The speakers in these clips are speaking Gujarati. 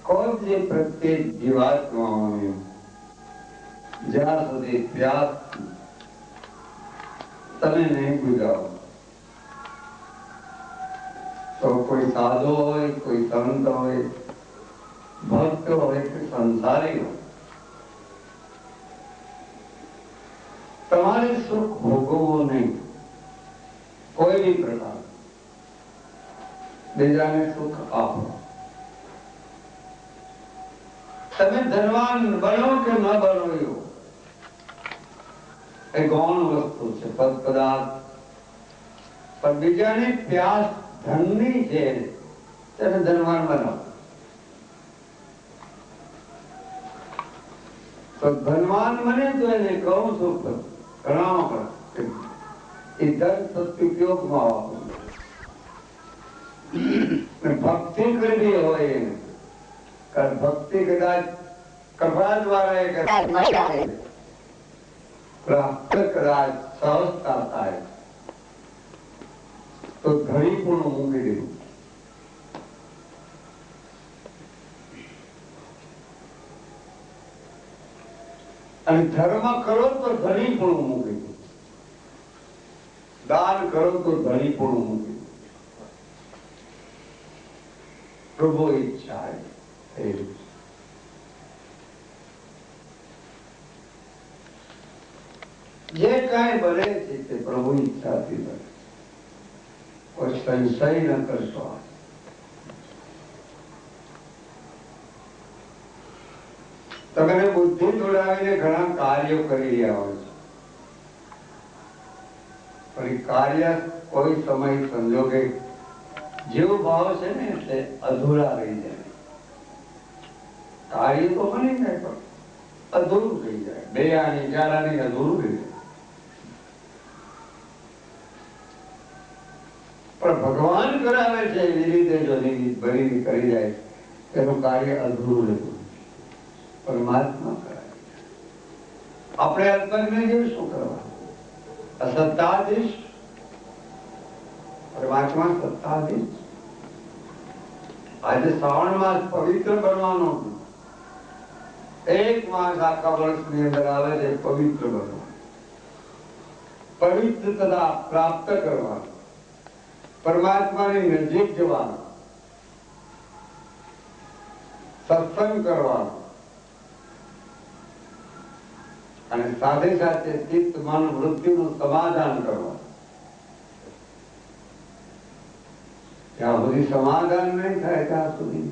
કોઈ જે પ્રત્યેક જીવાત્માઓને જ્યાં સુધી પ્યાસ તમે નહીં બુજાવો, તો કોઈ સાધુ હોય, કોઈ સંત હોય, ભક્ત હોય કે સંસારી હોય, તમારે સુખ ભોગવવું નહીં. કોઈ બી પ્રકાર બીજાને સુખ આપો. તમે ધનવાન બનો કે ન બનો એ ગૌણ વસ્તુ છે, પદ પદાર્થ. પણ બીજાની પ્યાસ ધનની છે, તેને ધનવાન બનાવો. તો ધનવાન બને તો એને કહું છું ઘણા એ ધન સદુપયોગમાં વાપરો. ભક્તિ કરવી હોય એને, કારણ ભક્તિ કદાચ કપડા દ્વારા પ્રાપ્ત કદાચ સહજતા થાય તો ઘણી પણ મૂકી દેવું. અને ધર્મ કરો તો ધણી પણ મૂકી દો, દાન કરો તો ધણી પણ મૂકી દો. પ્રભુ ઈચ્છા જે કાંઈ બને છે તે પ્રભુ ઈચ્છાથી બને. કોઈ સંશય ન કરશો. તમે બુદ્ધિ જોડાવીને ઘણા કાર્યો કરી રહ્યા હોય છે, પણ એ કાર્ય કોઈ સમય સંજોગે જેવો ભાવ છે ને તે અધૂરા રહી જાય. કાર્ય તો બની જાય પણ અધૂરું થઈ જાય. બે આની ચાર આની અધૂરું થઈ જાય. પણ ભગવાન કરાવે છે એવી રીતે જો ભરી કરી જાય તેનું કાર્ય અધૂરું રહેતું. પરમાત્મા કરાવે. આપણે અલ્પજ્ઞ જેવું શું કરવા? અસત્તાધીશ, પરમાત્મા સત્તાધીશ. આજે શ્રાવણ માસ પવિત્ર બનવાનો, એક માસ આખા વર્ષની અંદર આવે છે પવિત્ર બનવાનું, પવિત્રતા પ્રાપ્ત કરવાનું, પરમાત્માની નજીક જવાનું, સત્સંગ કરવાનો, અને સાથે સાથે ચિત્ત મન વૃત્તિનું સમાધાન કરવાનું. જ્યાં સુધી સમાધાન નહીં થાય ત્યાં સુધી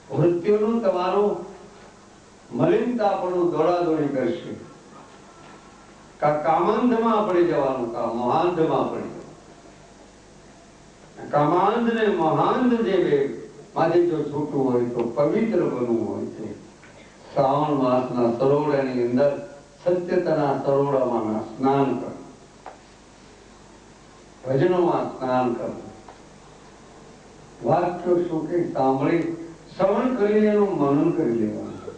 વૃત્તિનું તમારું મલિનતાપણું દોડાદોડી કરશે. કામાંધમાં પડી જવાનું, મોહાંધમાં પડી જવાનું. કામાંધ ને મોહાંધ જે બે માંથી જો છૂટવું હોય તો પવિત્ર બનવું હોય છે. શ્રાવણ માસના સરોવરની અંદર સત્યતાના સરોવરમાં સ્નાન કરવું, ભજનોમાં સ્નાન કરવું, વાક્યો સુખી સાંભળી શ્રવણ કરીને એનું મનન કરી લેવાનું,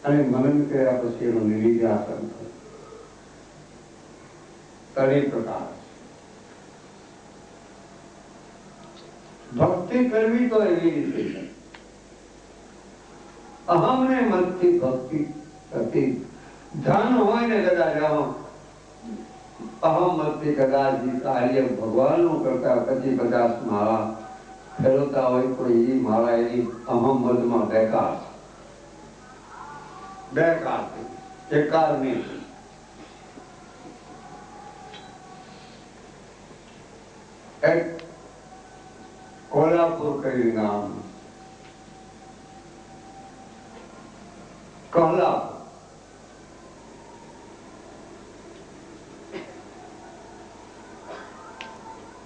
અને મનન કર્યા પછી એનું નિરીધ્યાસન કરવું. ત્રણેય પ્રકાર. ભક્તિ કરવી તો એવી રીતે અહમ ને મતથી ભક્તિ થતી. ધન હોય ને કદાચ અહમ મતથી કદાચ કાર્ય ભગવાનનું કરતા પછી 50 માળા ફેરવતા હોય તો એ માળા એની અહમ મતમાં બેકાર નહીં. એક કોલ્હાપુર કરી નામ, કહલા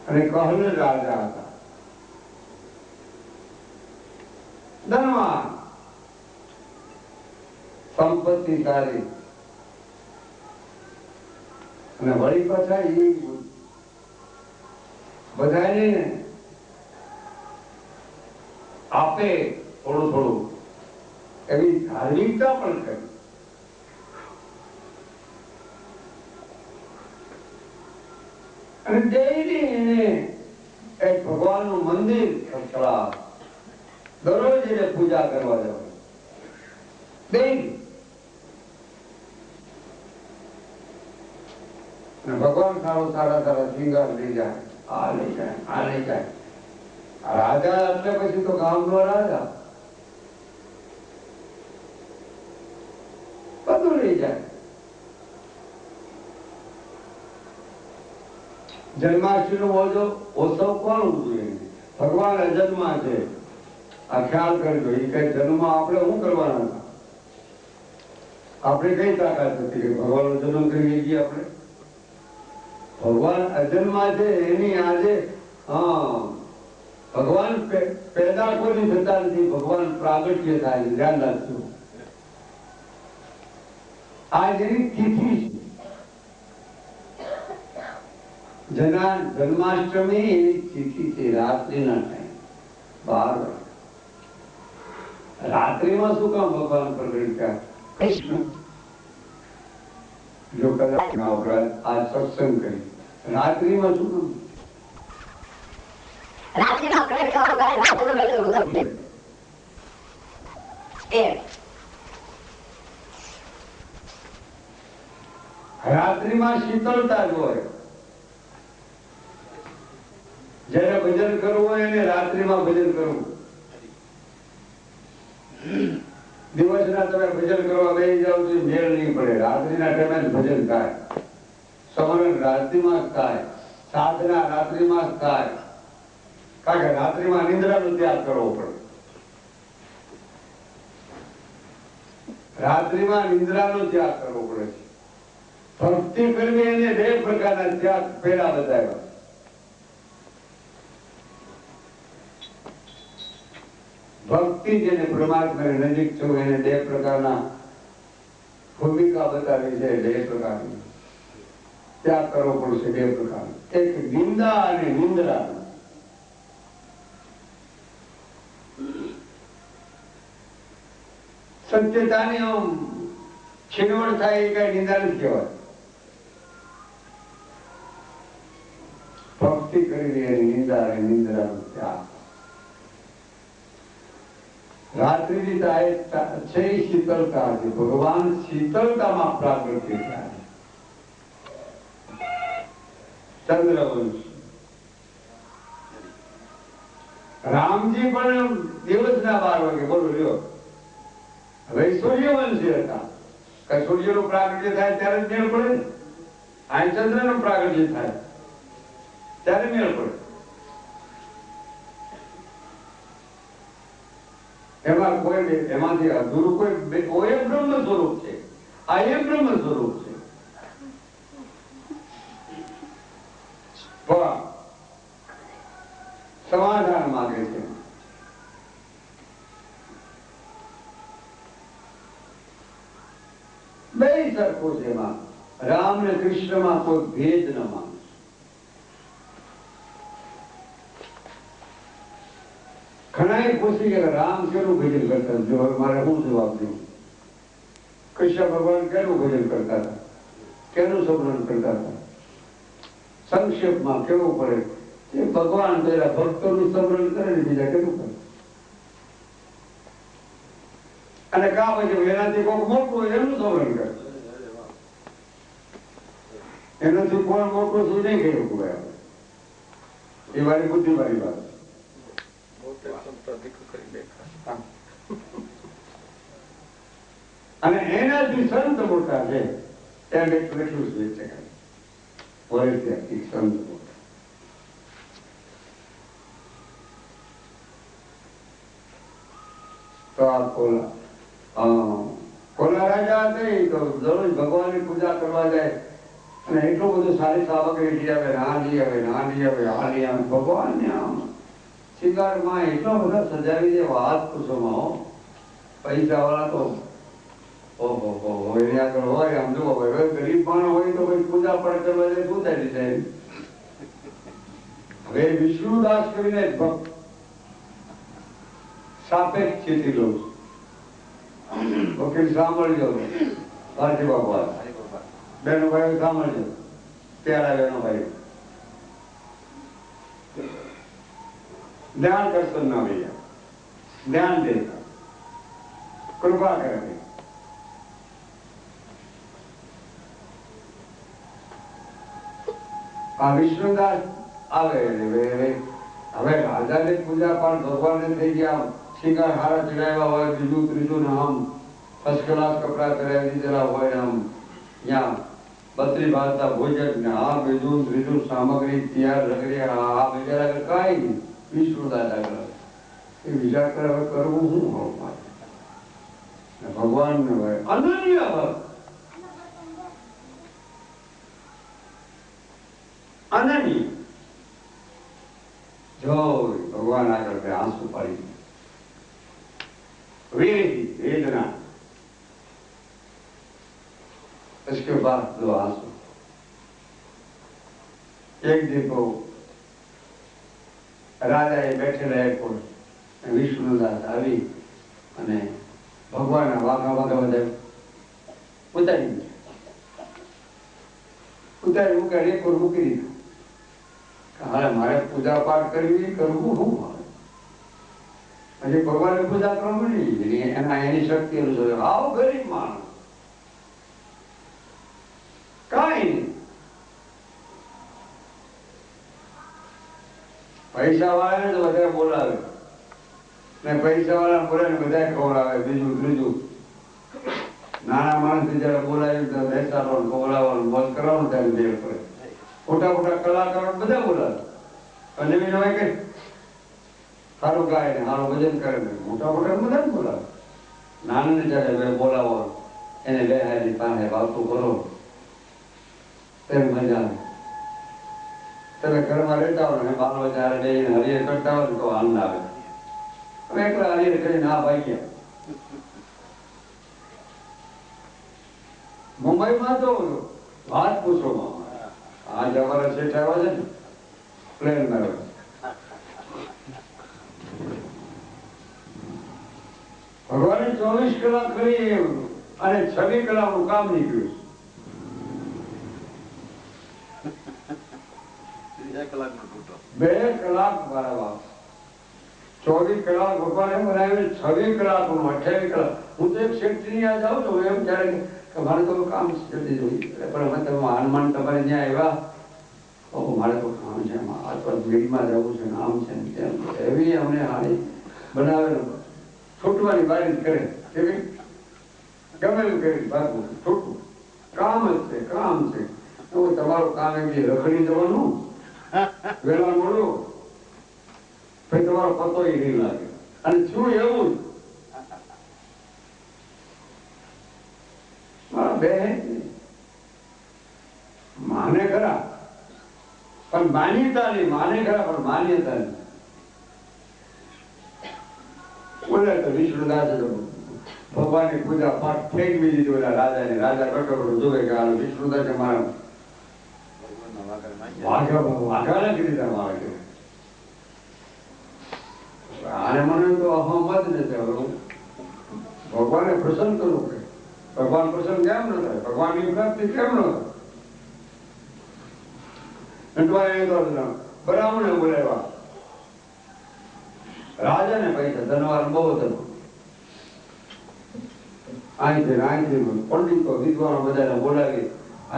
અને કહલ રાજા હતા. ધનવાન, સંપત્તિ સારી, અને વળી પાછા એ બધાને આપે થોડું થોડું એવી ધાર્મિકતા પણ કરી. અને ડેઈલી એને એક ભગવાનનું મંદિર ખસડા, દરરોજ એને પૂજા કરવા જાવ બેન, ભગવાન સારા સારા શિંગાર લઈ જાય, આ લઈ જાય, આ લઈ જાય. રાજા એટલે પછી તો ગામનો રાજા બધું લઈ જાય. જન્માષ્ટમી નો ઉત્સવ કોણ ઉજવે? ભગવાન અજન્મા છે. આ ખ્યાલ કરજો. એ કઈ જન્મ આપણે શું કરવાના હતા? આપણે કઈ તાકાત હતી કે ભગવાન નો જન્મ કરીએ છીએ? આપણે ભગવાન અજન્મા છે. એની આજે ભગવાન પેદા કોઈ થતા નથી, ભગવાન પ્રાગટ્ય થાય છે. ધ્યાન રાખજો. આ જેની તિથિ છે, જન્માષ્ટમી એની તિથિ છે. રાત્રિના ટાઈમ 12 રાત્રિમાં શું કામ ભગવાન પ્રગટ થયા? જો કદાચ આ સત્સંગ કરી રાત્રિમાં શું કામ? રાત્રિમાં શીતળતા જ હોય. જયારે ભજન કરવું હોય એને રાત્રિમાં ભજન કરવું. દિવસના તમે ભજન કરવા બેસી જાવ તો મેળ નહીં પડે. રાત્રિના ટાઈમે જ ભજન થાય. સમરણ રાત્રિમાં જ થાય. સાધના રાત્રિમાં જ થાય. કારણ કે રાત્રિમાં નિંદ્રાનો ત્યાગ કરવો પડે. રાત્રિમાં નિંદ્રાનો ત્યાગ કરવો પડે છે. ભક્તિ કરવી એને 2 પ્રકારના ત્યાગ પહેલા બતાવ્યા. ભક્તિ જેને પરમાત્માની નજીક થવું એને 2 પ્રકારના ભૂમિકા બતાવી છે. 2 પ્રકારની ત્યાગ કરવો પડશે. 2 પ્રકાર. એક નિંદા અને નિંદ્રા. સત્યતાની છીનવટ થાય એ કઈ નિંદા નથી કહેવાય. ભક્તિ કરી એની નિંદા અને નિંદ્રાનો ત્યાગ. રાત્રિની છે શીતળતા છે. ભગવાન શીતળતામાં પ્રાગટ્ય થયા. ચંદ્રવંશ રામજી પણ દિવસના 12 વાગે બોલો લ્યો. હવે સૂર્યવંશી હતા. સૂર્ય નું પ્રાગટ્ય થાય ત્યારે જ મેળ પડે ને. આ ચંદ્ર નું પ્રાગટ્ય થાય ત્યારે મેળ પડે. એમાં કોઈ એમાંથી અધૂરું કોઈ એ બ્રહ્મ સ્વરૂપ છે. આ એ બ્રહ્મ સ્વરૂપ છે. સમાધાન માંગે છે. બે સરખો છે. એમાં રામ ને કૃષ્ણમાં કોઈ ભેદ ન માંગે. ઘણા પૂછી કે રામ કેનું ભજન કરતા? જો મારે શું જવાબ દઉં? કૃષ્ણ ભગવાન કેનું ભજન કરતા હતા? કેનું સ્મરણ કરતા હતા? સંક્ષેપમાં કેવું પડે કે ભગવાન પેલા ભક્તોનું સ્મરણ કરે ને બીજા કેવું કરે. અને કા પછી એનાથી કોઈ મોટું હોય એનું સ્મરણ કરે. એનાથી કોણ મોટું શું નહીં કહી શકું. એ મારી બુદ્ધિ મારી વાત. અને એનાથી સંત મોટા છે એમ એક લખ્યું છે સંત મોટા. તો આ કોલા રાજા હતા તો દરરોજ ભગવાનની પૂજા કરવા જાય અને એટલું બધું સારી સામગ્રી લઈ આવે, ના લઈ આવે, ના લઈ આવે, આ લઈ આવે. ભગવાન ને આમ શિંગારમાં એટલા બધા સજાવી દે વાત પૂછોમાં. પૈસા વાળા તો ઓહો એની આગળ હોય. આમ જુઓ ગરીબ માણસ હોય તો કોઈ પૂજા પાઠ કરવા જાય શું થાય છે? હવે વિષ્ણુદાસ કરીને સાપેક્ષ સ્થિતિ લઉં છું. વકીલ સાંભળજો. ભારતી બાપા બેનો ભાઈ સાંભળજો. પ્યારા બેનો ભાઈ ધ્યાન કરશો ના ભૈયા. ધ્યાન દે, કૃપા કરે. આ વિષ્ણુદાસ આવે હવે રાજાને પૂજા પાઠ ભગવાનને થઈ ગયા, શિંગાર હારા ચડાવ્યા હોય, બીજું ત્રીજું ને આમ ફર્સ્ટ ક્લાસ કપડા પહેરાવી દીધેલા હોય, આમ ત્યાં બત્રી ભાતના ભોજન ને આ બીજું ત્રીજું સામગ્રી તૈયાર રગડી, આ બીજા આગળ કાંઈ નહીં. વિષ્ણુદાસ આગળ એ વિચાર કરે હવે કરવું શું હોય ભગવાન ને હોય અનન્ય અનન્ય જો ભગવાન આગળ આંસુ પાડી वेदना, इसके बाद दो आंसू. एक दिन को राजा એ બેઠેલા એરપોર્ટ વિષ્ણુદાસ આવી અને ભગવાનના વાઘા વાઘા બધા ઉતારી મૂકી એરપોર્ટ મૂકી દીધું. હાલે મારે પૂજા પાઠ કરવી, કરવું શું હજી ભગવાનની પૂજા કરવાની એના એની શક્તિ અનુસાર. આવ ગરીબ માણસ કાંઈ નહીં, પૈસા વાળાને તો બધા બોલાવે ને પૈસા વાળા બોલાવે બધા ખવડાવે, બીજું ત્રીજું. નાના માણસ જયારે બોલાવી તો બેસાડવાનું, ખવડાવવાનું, મોજ કરવાનું ત્યારે મેળ પડે. મોટા મોટા કલાકારો બધા બોલાવે અને નવી નવાઈ કઈ સારું ગાય ને સારું ભજન કરે ને મોટા મોટા બધા જ બોલાવે. નાના ને જયારે બોલાવો એને બે હારી પાસે વાતો કરો તેને મજા આવે. તમે ઘરમાં રહેતા હોય ને બાળો જયારે બે હરિયર કરતા હોય ને તો આનંદ આવે. હવે એકલા હરિયર કરીને ના ભાઈ મુંબઈમાં તો વાત પૂછો, આ જવાના શેઠ આવ્યા છે ને પ્લેન માં ભગવાને 24 કલાક કરી અને 26 કલાકનું કામ નીકળ્યું. 2 કલાક બરાબર 24 કલાક ભગવાને બનાવ્યું, 26 કલાકનું 28 કલાક. હું તો એક શેઠની આ જાઉં છું એમ ક્યારેક કે મારે તો કામ જલ્દી જોઈએ, પણ અમે તમે હનુમાન તમારે ત્યાં આવ્યા, મારે તો કામ છે, આ તો ભીડમાં જવું છે, આમ છે તેમ એવી અમને હારી બનાવેલું. છૂટવાની બારી કરે કેવી ગમે એવું કરી ભાગવું છૂટવું, કામ જ છે, કામ છે. તમારું કામ એમ રખડી જવાનું વેલા મળ્યો પછી તમારો પતો નહીં લાગે. અને શું એવું મારા બહેન માને ખરા પણ માન્યતા નહીં, માને ખરા પણ માન્યતા નહીં. બોલે તો વિષ્ણુદાસ ભગવાનની પૂજા પાઠ ફેંકવી દીધી ઓલા રાજાને. રાજા કટોરો જોવે કે આ વિષ્ણુદાસે મારા વાઘા નાખી દીધા મારા. આને મને તો અહમદ નથી. ભગવાને પ્રસન્ન કરવું કે ભગવાન પ્રસન્ન કેમ ન થાય, ભગવાનની પ્રાપ્તિ કેમ ન થાય. બ્રાહ્મણે બોલાવ્યા રાજાને પૈસા ધનવાર બહુ હતો. અહીંથી પંડિતો વિદ્વાનો બધાને બોલાવી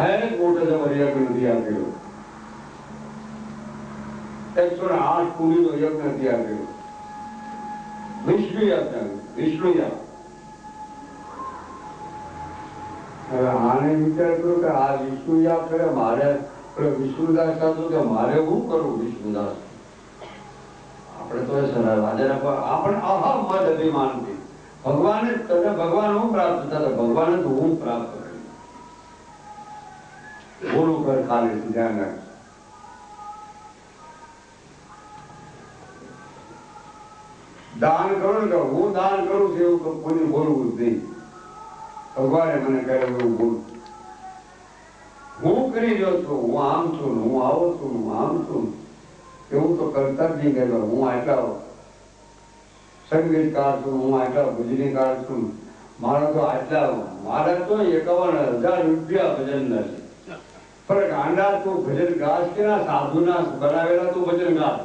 એક મોટો જબર યજ્ઞ તૈયાર કર્યો. 108 કુળીનો યજ્ઞ તૈયાર કર્યો. વિષ્ણુ યજ્ઞ. હવે આને વિચાર કર્યો કે આ વિષ્ણુ યાદ કરે, મારે વિષ્ણુદાસ કહ્યું કે મારે હું કરું. વિષ્ણુદાસ આપણે તો રાજાના આપણે અહમદ અભિમાનથી ભગવાને તને ભગવાન હું પ્રાપ્ત થતા, ભગવાને તો હું પ્રાપ્ત કર્યું. બોલું કર ખાલી ધ્યાન રાખ. દાન કરું ને હું દાન કરું છું એવું કોઈ બોલવું જ નહીં. ભગવાને મને કહ્યું એવું બોલ. હું કરી રહ્યો છું, હું આમ છું, હું આવો છું, હું આમ છું એવું તો કરતા જ નહીં કર્યો. હું આટલા સંગીતકાર છું, હું આટલા ભજનીકાર છું, મારા તો 51,000 રૂપિયા ભજનના છે. પણ ગાંડા તું ભજન ગાસ કે ના સાધુના બનાવેલા તું ભજન ગાસ,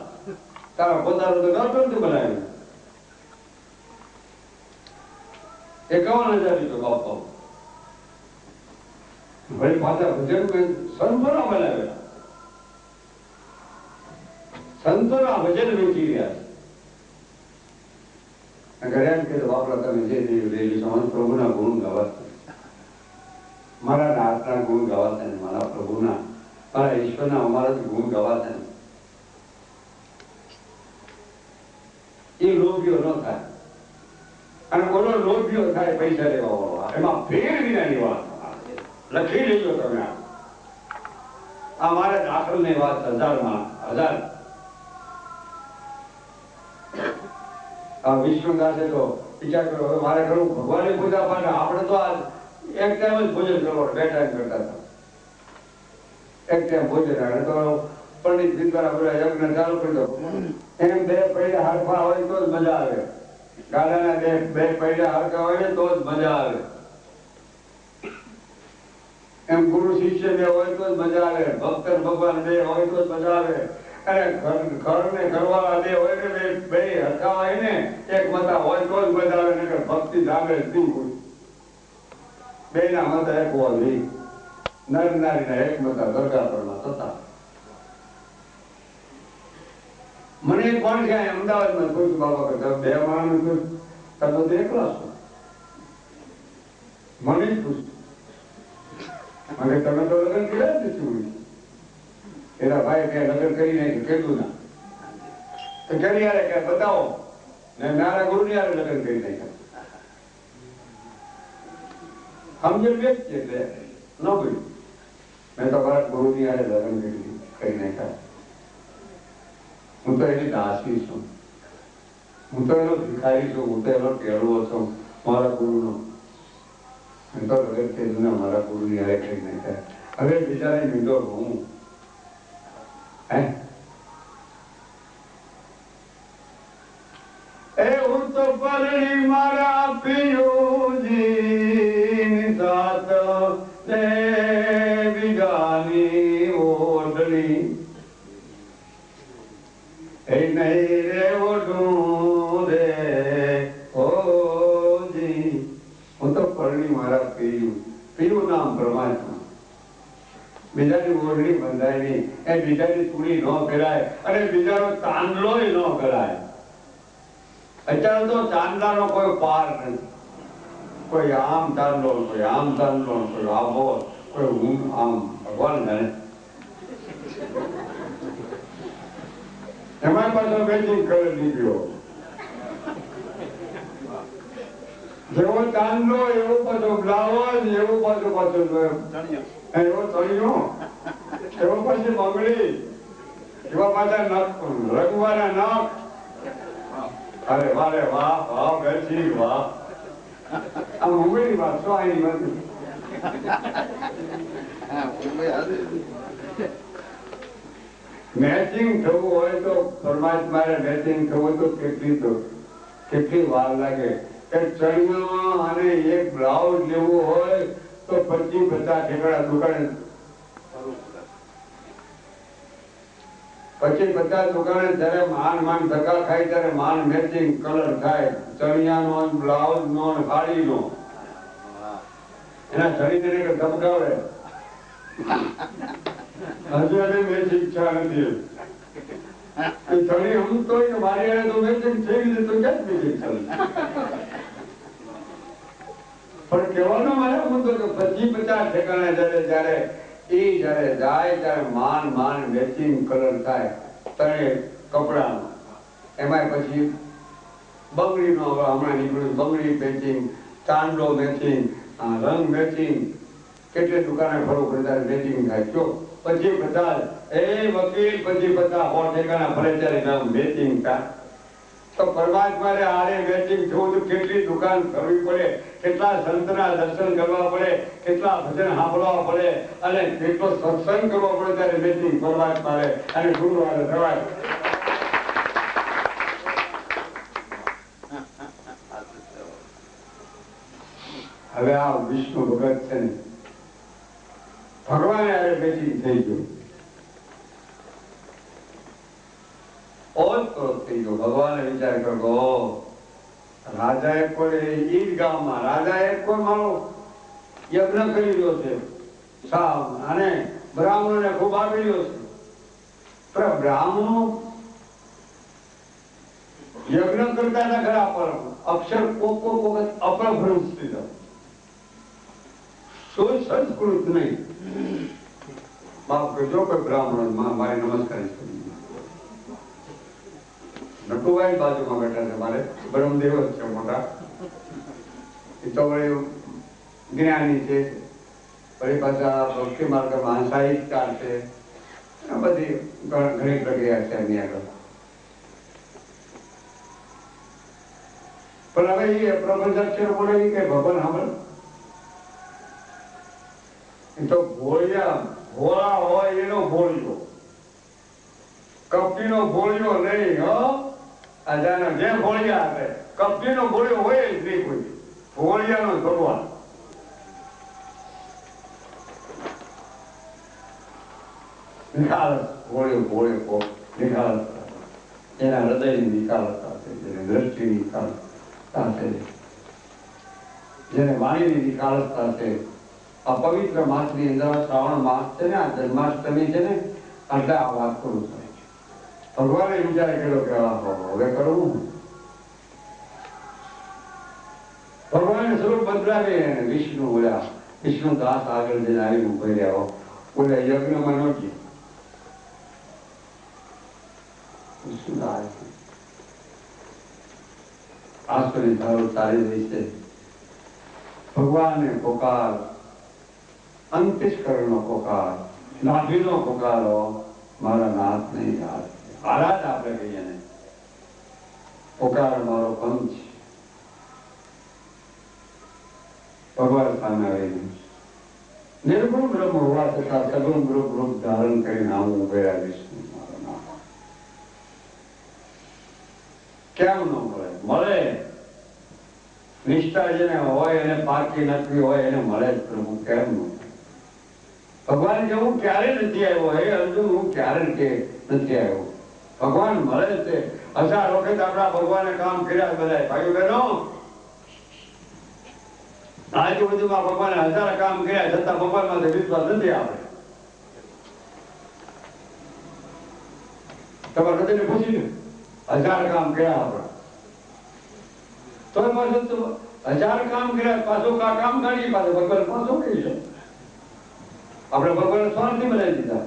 તારા પોતાનું તો ગાતો નથી બનાવેલું. 51,000 રૂપિયા બાપા. વળી પાછા ભજન સંતોના બનાવેલા, સંતોના ભજન વેચી રહ્યા છે. ઘરે એમ કીધું બાપડા તમે જે લઈ છો પ્રભુના ગુણ ગાવા, મારા હાથના ગુણ ગાવા છે ને, મારા પ્રભુના મારા ઈશ્વરના અમારા ગુણ ગાવા છે ને. એ લોભીઓ ન થાય અને બોલો લોભીઓ થાય પૈસા લેવા વાળો. એમાં ફેર વિનાની વાત લખી લેજો તમે. આ મારે દાખલ ની વાત 1000 વિષ્ણુદાસે તો વિચાર કરો મારે કરવું ભગવાનની પૂજા પાઠ. આપણે તો આ એક ટાઈમ જ ભોજન કરવાનું, 2 ટાઈમ કરતા હતા. એક ટાઈમ ભોજન આવે તો પંડિત વિદ્વારા બધા યજ્ઞ ચાલુ કરી દો. એમ 2 પૈડા હરખા હોય તો જ મજા આવે. ગાડાના 2 પૈડા હરખા હોય ને તો જ મજા આવે. એમ ગુરુ શિષ્ય 2 હોય તો જ મજા આવે. ભક્ત ભગવાન 2 હોય તો જ મજા આવે. અને ઘર ને ઘરવાળા 2 હોય ને, 2 હરખા હોય ને, એક મતા હોય તો જ મજા આવે. ને ભક્તિ જાગે જ નહીં. 2 ના મતા એક હોવા જોઈએ. નર નારીના એક મતા દરગાહ પરમાં થતા. મને કોણ છે અમદાવાદમાં પૂછ્યું બાબા કે 2 માણસ તમે તો એકલા છો. મને જ પૂછ્યું મને તમે તો લગ્ન કર્યા જ નથી. એના ભાઈ કે લગ્ન કરી નાખ્યું. કેટલું ના તો કરી યારે કે બતાવો ને મારા ગુરુની યારે લગ્ન કરી નાખ્યા. સમજણ વ્યક્તિ એટલે ન બોલ્યું. મેં તો મારા ગુરુની યારે લગ્ન કરી નાખ્યા. હું તો એની દાસી છું, હું તો એનો ભિખારી છું, હું તો એનો ટેળવો છું મારા ગુરુનો. હું તો લગ્ન કરીને મારા ગુરુની યારે કરી નાખ્યા. હવે બિચારા મીંડો હું હું તો પરણી મારા પિયુજી સાત બીજાની ઓઢણી એ નહીં રે ઓઢું રે ઓજી. હું તો પરણી મારા પિયું નામ પરમાત્મા. બીજાની ઓઢણી બંધાય નહીં, એ બીજાની ચૂડી ન કરાય અને બીજાનો ચાંદલો ન કરાય. અત્યારે તો ચાંદલાનો કોઈ પાર નથી. કોઈ આમ ચાંદલો, કોઈ આમ ચાંદલો, કોઈ આવો, કોઈ હું આમ. ભગવાન જાણે. એમાં પાછો મેચિંગ કરી દીધો. જેવો ચાંદલો એવો પાછો બ્લાઉઝ, એવો પાછો એવો તળિયો, એવો પછી બંગડી, એવા પાછા નખ, રઘુવાના નખ. અરે વારે વાહ વાહ બેસી વાહ. આ મુંબઈની વાત શું આની વાત? મેચિંગ થવું હોય તો પરમાત્માને મેચિંગ થવું હોય તો કેટલી વાર લાગે. એક ચણિયો અને એક બ્લાઉઝ લેવું હોય તો 25-50 ઠેકડા દુકાને, 25-50 દુકાને જયારે માન ધક્કા ખાય ત્યારે માન મેચિંગ કલર થાય. ચણિયાનો, બ્લાઉઝ નો, સાડીનો. એના શરીરને ધબકાવે. હજુ એને મેચિંગ ઈચ્છા નથી. ચણી અમુક તો મારી એને તો મેચિંગ થઈ ગઈ તો ક્યાં મેચિંગ ચાલે. પણ કહેવાનો મારો મુદ્દો કે 25-50 ઠેકાણે જયારે જાય ત્યારે માન મેચિંગ કલર થાય. તણે કપડાનો એમાં પછી બંગડીનો હમણાં નીકળ્યું, બંગડી મેચિંગ, ચાંદલો મેચિંગ, રંગ મેચિંગ. કેટલી દુકાને ફરવું પડે ત્યારે મેચિંગ થાય. જો 25-50 એ વકીલ 25-50 100 ઠેકાણા ફરે ત્યારે મેચિંગ થાય. તો પરમાત્માને આરે મેચિંગ થવું તો કેટલી દુકાન ફરવી પડે, કેટલા સંતના દર્શન કરવા પડે, કેટલા ભજન સાંભળવા પડે અને કેટલો સત્સંગ કરવો પડે ત્યારે મેચિંગ પરમાત્માને અને ગુરુ આરે થવાય. હવે આ વિષ્ણુ ભગત છે ને ભગવાન આરે મેચિંગ થઈ ગયું. ઓત થઈ ગયો. ભગવાને વિચાર કરવો રાજાએ કોઈ ઈ ગામમાં રાજાએ કોઈ મારો યજ્ઞ કરી રહ્યો છે સાવ અને બ્રાહ્મણોને ખૂબ આપી રહ્યો છે, પણ બ્રાહ્મણો યજ્ઞ કરતા હતા ખરા પર અક્ષર કોક વખત અપ્રભૃત થઈ શું સંસ્કૃત નહીં. માફ કરજો કે બ્રાહ્મણ મારે નમસ્કાર નટુભાઈ બાજુમાં બેઠા છે, મારે બ્રહ્મદેવ જ છે મોટા, એ તો વળી જ્ઞાની છે, વળી પાછા ભક્તિ માર્ગમાં સાહિત્યકાર છે, બધી ઘણી પ્રક્રિયા છે એમની આગળ. પણ હવે એ પ્રબંધક્ષર બોલે કે ભગવાન સાંભળ, એ તો ભોળા હોય એનો ભોળિયો, કપટીનો ભોળિયો નહીં. જે ભોળિયા હશે કપટીનો ભોળિયો હોય જ નહીં કોઈ, ભોળિયાનો ભગવાન. નિખાલસ ભોળિયો નિખાલસ, એના હૃદયની નિખાલસતા છે, જેની દ્રષ્ટિની નિખાલસતા છે, જેને વાણીની નિખાલસતા છે. આ પવિત્ર માસની અંદર શ્રાવણ માસ છે ને, આ જન્માષ્ટમી છે ને, એટલે આ વાત કરું છું. ભગવાને વિચાર કર્યો કે હવે કરવું. ભગવાને સ્વરૂપ બદલાવે. વિષ્ણુ બોલ્યા, વિષ્ણુ દાસ આગળ જઈને આવીને ઉભી રહ્યા, બોલે યજ્ઞમાં નહોતી. આસુરી ધારો ચાલી રહી છે. ભગવાનને પોકાર, અંતિષ્કરણનો પોકાર, નાભીનો પોકારો મારા નાથને યાદ. આરાધ આપણે કહીએ ને, પોકાર મારો પંચ. ભગવાન સામે આવીને નિર્ગુણ બ્રહ્મ હોવા છતાં સગુણ રૂપ ધારણ કરીને હું ઉભેરા વિષ્ણુ મારો નાથ. કેમ ન મળે? મળે. નિષ્ઠા જેને હોય એને પાકી નકરી હોય એને મળે જ પ્રભુ. કેમ ન? ભગવાન કે હું ક્યારે નથી આવ્યો, હે અર્જુન હું ક્યારે નથી આવ્યો. ભગવાન મળે છે. 1000 વખત આપણા ભગવાને કામ કર્યા બધા ભાઈઓ બહેનો. આજુબાજુમાં ભગવાને 1000 કામ કર્યા છતાં ભગવાન માં વિશ્વાસ નથી. આપણે તમારે હૃદયને પૂછીને 1000 કામ કર્યા આપણા, તો પાછું 1000 કામ કર્યા પાછું કામ કાઢી પાછું ભગવાન પણ શું કહી છે? આપણે ભગવાન સ્વાર્થી બનાવી દીધા.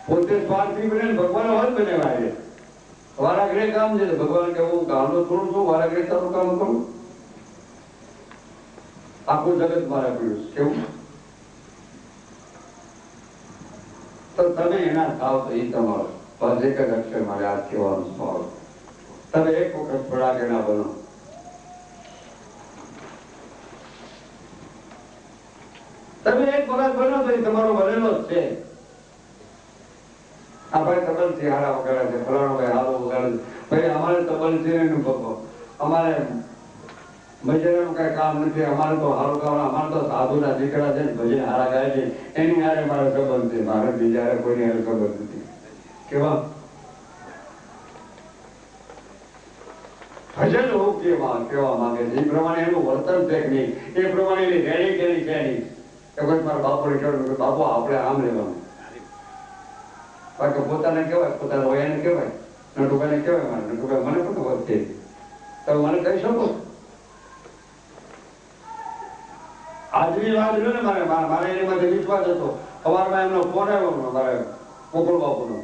પોતે સ્વાર્થી બને ભગવાન વધ બનાવ્યા છે. વારા ઘરે કામ છે ભગવાન કે હું ગામનો થોડું છું, વારા ઘરે તારું કામ કરું. આખું જગત મારા પીડ્યું કેવું? તો તમે એના થાવ તો એ તમારો બસ એક જ અક્ષર મારે આ કહેવાનું સ્વભાવ. તમે એક વખત થોડા કે ના બનો. તમે એક વખત બનો તો એ તમારો બનેલો જ છે. આ ભાઈ તબલથી હારા વગાડે છે, ફલાણો ભાઈ હારો વગાડે છે. ભાઈ અમારે તબલથી અમારે મજરાનું કઈ કામ નથી. અમારે તો હારું કામ, અમારે તો સાધુના દીકરા છે ને ભજન હારા ગાય છે, એની હારે મારો સંબંધ છે. મારે બીજા કોઈની હારે સંબંધ નથી. કેવા ભજન હું કેવા માંગે છે એ પ્રમાણે એનું વર્તન છે કે નહીં, એ પ્રમાણે એની રેડી કેવી છે નહીં. કે કોઈ મારા બાપુને કહેવાનું કે બાપુ આપણે આમ લેવાનું. બાકી પોતાને કહેવાય, પોતાના વયાને કહેવાય, નટુભાઈને કહેવાય, મારે નટુભાઈ મને પણ વધશે. તમે મને કહી શકો? આજની વાત રહ્યો ને, મારે એની માટે વિશ્વાસ હતો. સવારમાં એમનો ફોન આવ્યો મારે ગોકુળ બાપુનો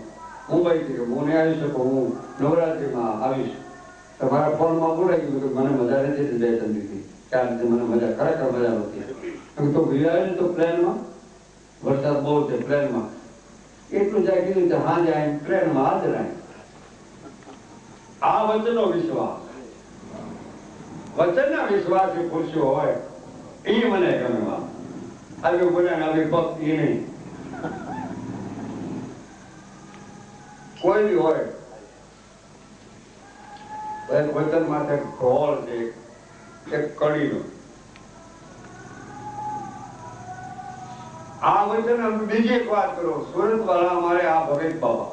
મુંબઈથી કે હું નહીં આવી શકું, હું નવરાત્રિમાં આવીશ. તો મારા ફોનમાં બોલાઈ ગયું કે મને મજા નથી જય ચંદીથી. ત્યારે મને મજા ખરેખર મજા નહોતી. તો વિરાય તો પ્લેનમાં વરસાદ બહુ છે, પ્લેનમાં એટલું જાય કીધું કે હા જાય પ્લેનમાં હાજર આવે. આ વચનનો વિશ્વાસ, વચનના વિશ્વાસથી ખુરશીઓ હોય એ મને ગમે. આવી બોલ્યા આવી ભક્ત એ નહીં. કોઈ બી હોય વચન માટે ઘોળ છે એક કડીનો. આ વચન બીજી એક વાત કરો. સુરત વાળા અમારે આ ભગત બાબા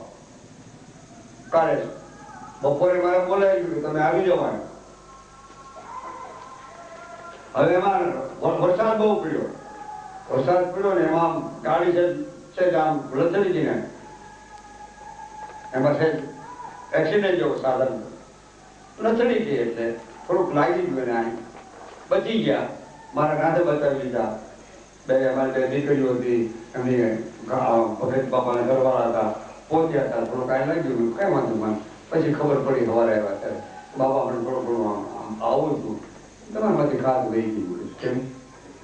કાલે બપોરે મારે બોલાવી ગયું તમે આવી જવાનું. હવે એમાં વરસાદ બહુ પડ્યો ને એમાં ગાડી છે આમ લથડી ગઈ ને એમાં છે એક્સિડન્ટ જેવો સાધન લથડી ગઈ એટલે થોડુંક લાગી ગયું ને બચી ગયા. મારા કાંધે બચાવી લીધા. બે અમારી બે દીકરીઓ હતી એમની ભગત બાપાના ઘરવાળા હતા પહોંચ્યા હતા. થોડું કાંઈ લાગ્યું કઈ વાંધો મને પછી ખબર પડી સવારે આવ્યા ત્યારે બાપા મને થોડું ઘણું આવું હતું તમારામાંથી ખાસ વહી ગયું કેમ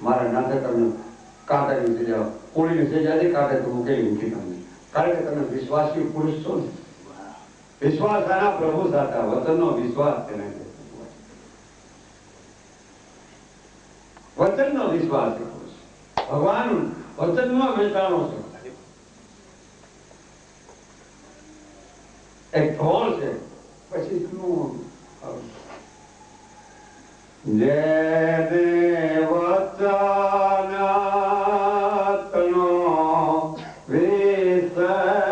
મારા નાથે તમને કાંટાની સજા કોળીની સજાથી કાંટે તો હું કેવી ઊંચી તમને કારણ કે તમે વિશ્વાસી પુરુષ છો ને. વિશ્વાસ આના પ્રભુ સાથે વચનનો વિશ્વાસ તેને વચનનો વિશ્વાસ ભગવાન વચનનો વેચાણો છે. એક ઢોળ છે પછી જેને વચનનો વિશ્વાસ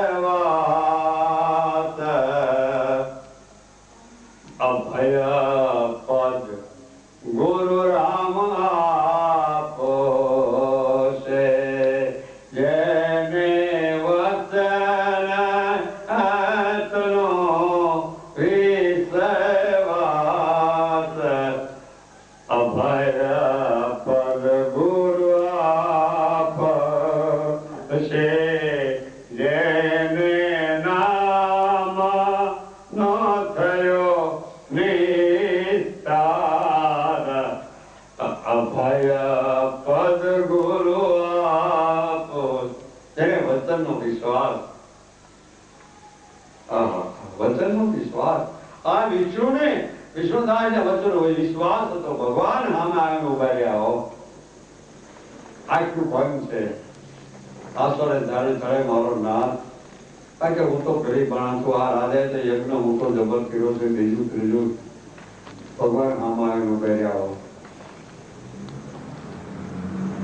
અભય પદ ગુરુ રામ આપો છે. જેને વચનનો વિશ્વાસ અભય પદ ગુરુ આપશે. જેને નામ નો થયો નિસ્તાર અભય પદ ગુરુ આપો. જેને વચનનો વિશ્વાસ વચનનો વિશ્વાસ આ વિષ્ણુને વિષ્ણુદાસ વચન હોય વિશ્વાસ હતો. ભગવાન સામે આવીને ઉભા રહ્યા હો. આટલું ભંગ છે આસોરે ધારે ચડે મારો નાથ કારણ કે હું તો ગરીબ માણસ છું. આ રાધે છે યજ્ઞ હું તો જબર કર્યો છે બીજું ત્રીજું ભગવાન સામે આવીને ઉભા રહ્યા હો.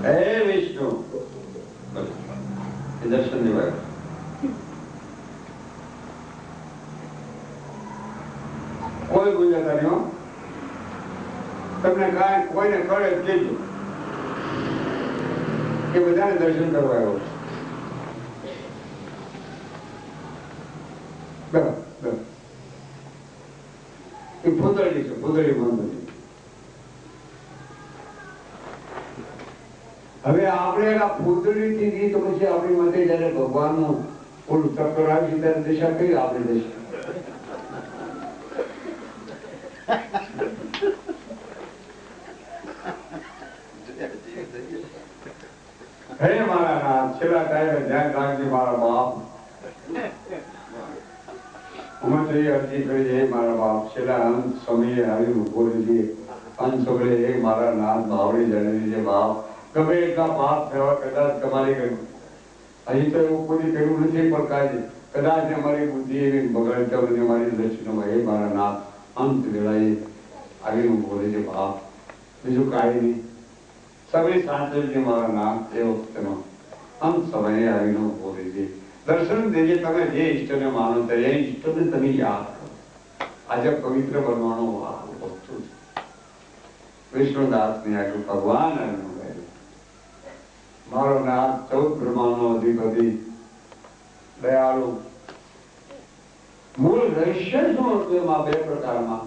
હે વિષ્ણુ દર્શન ની વાત કોઈ ગુંજાતા નહીં. તમને કાંઈ કોઈને કરે કીધું કે બધાને દર્શન કરવા આવ્યો એ ફૂદડી છે ફૂદડી મંદિર. હવે આપણે આ ફૂદડી થી ગઈ તો પછી આપણી માટે જયારે ભગવાનનું ઓલું ચક્કર આવી ત્યારે દિશા કઈ આપણી દિશા હે મારા નાથ છેલ્લા ટાઈમે ધ્યાન રાખજે મારા બાપ. અમે તો એ અરજી કરી હે મારા બાપ છેલ્લા અંત સમયે આવી ઉભો રહેજે. અંત સમયે હે મારા નાથ ભાવડી જણી છે બાપ. ગમે એટલા પાપ થવા કદાચ તમારી હજી તો એવું કોઈ કર્યું નથી પણ કાંઈ કદાચ અમારી બુદ્ધિ એવી બગડે અમારી દ્રષ્ટિમાં હે મારા નાથ અંત વેળાએ આવીને ઉભો રહેજે બાપ. બીજું કાંઈ નહીં. સમય સાંચવજે મારા નામ એ વખતનો અંત સમયે આવીને ઉભો રહેજે. દર્શન દેજે. તમે જે ઈષ્ટને માનો છો એ ઈષ્ટને તમે યાદ કરો. આજે પવિત્ર બનવાનો વસ્તુ છે. વિષ્ણુદાસની આગળ ભગવાન આવ્યું મારો નાથ 14 બ્રહ્માંડનો અધિપતિ દયાળુ. મૂળ રહસ્ય શું હતું એમાં બે પ્રકારમાં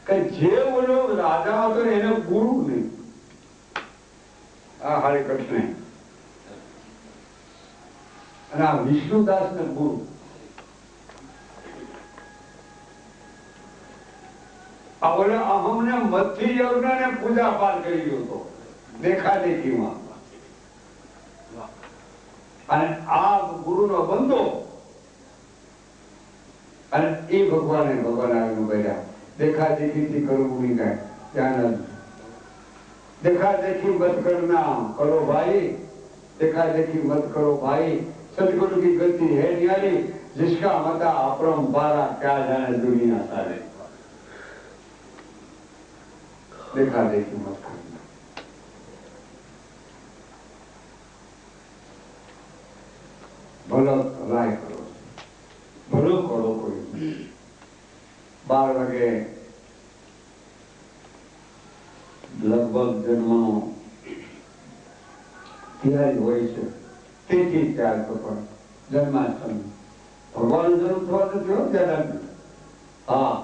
કે જે બોલો રાજા હતો એને ગુરુ નહીં. આ હરે કૃષ્ણ અને આ વિષ્ણુદાસ ને ગુરુ. આ બોલે અહમને મથી યજ્ઞ ને પૂજા પાઠ કરી ગયો હતો દેખાદેખીમાં. અને આ ગુરુનો બંધો અને એ ભગવાન આવીને કર્યા. દેખાદેખીથી કરવું નહીં કાંઈ ધ્યાન જ. देखा-देखी मत करना करो भाई. देखा-देखी मत करो भाई. सतगुरु की गति है न्यारी. जिसका मता अपरंपारा क्या जाने दुनिया सारे. देखा-देखी मत करना. भलो राय करो. भलो करो कोई 12 વાગે લગભગ જન્મનો તૈયારી હોય છે. તેથી ત્યાર તો પણ જન્માષ્ટમી ભગવાન જન્મ થવા તો થયો ત્યારે હા